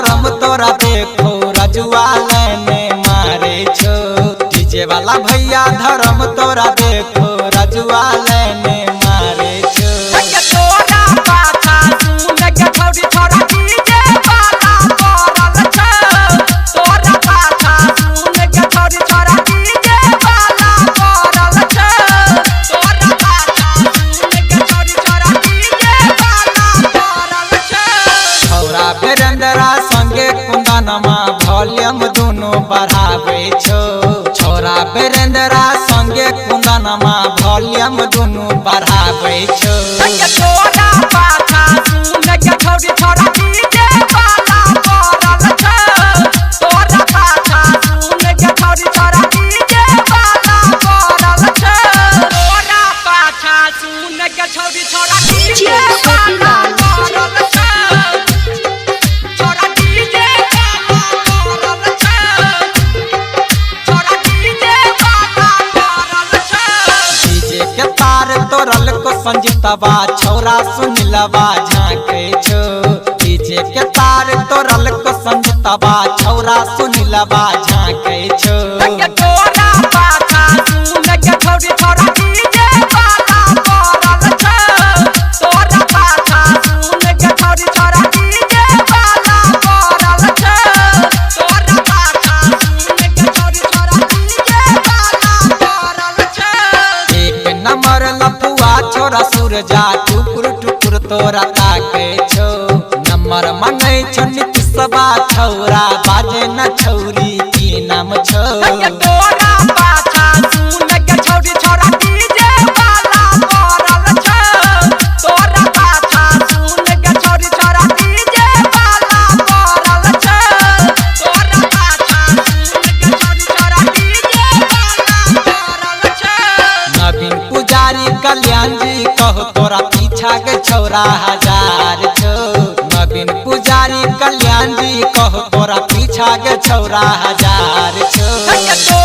धर्म तोरा देखो रजुआ लेने मारे छो। डीजे वाला भैया धर्म तोरा देखो रजुआ लेने मारे छो। तोरा पाछा सुन के छौरी छोरा डीजे वाला पड़ल छौ। तोरा पाछा सुन के छौरी छोरा डीजे वाला पड़ल छौ। तोरा पाछा सुन के छौरी छोरा डीजे वाला पड़ल छौ। छौरा बेरेंद्रा संगे कुंदनमा वॉल्यूम दोनों बढ़ावे छो। छौरा बेरेंद्रा संगे कुंदनमा वॉल्यूम दोनों बढ़ावे छो। तोरा पाछा सुन के छौरी छोरा डीजे वाला पड़ल छौ। तोरा पाछा सुन के छौरी छोरा डीजे वाला पड़ल छौ। तोरा पाछा सुन के छौरी छोरा डीजे वाला पड़ल छौ। छोरा डीजे वाला पड़ल छौ। छोरा डीजे वाला पड़ल छौ। डीजे के तार तोरल को संजीतवा छौरा सुनिलवा झांके छो। डीजे के तार तोरल को संजीतवा छौरा सुनिलवा झांके छो। तोरा पाछा सुन के छौरी छोरा डीजे वाला पड़ल छौ। तोरा पाछा सुन के छौरी छोरा डीजे वाला पड़ल छौ। तोरा पाछा सुन के छौरी छोरा डीजे वाला पड़ल छौ। एक नंबर लफुआ छोरा सूरजा टुकुर टुकुर तोरा ताके छो। नंबर मंगै छो नीतीशवा छौरा बाजे न छौरी की नाम छो। तोरा पाछा सुन के छौरी छोरा डीजे वाला पड़ल छौ। तोरा पाछा सुन के छौरी छोरा डीजे वाला पड़ल छौ। तोरा पाछा सुन के छौरी छोरा डीजे वाला पड़ल छौ। नवीन पुजारी कल्याण जी कहो तोरा पीछा के छौरा हजार छो। नवीन पुजारी कल्याण जी कहो तोरा पीछा के छौरा हजार छो।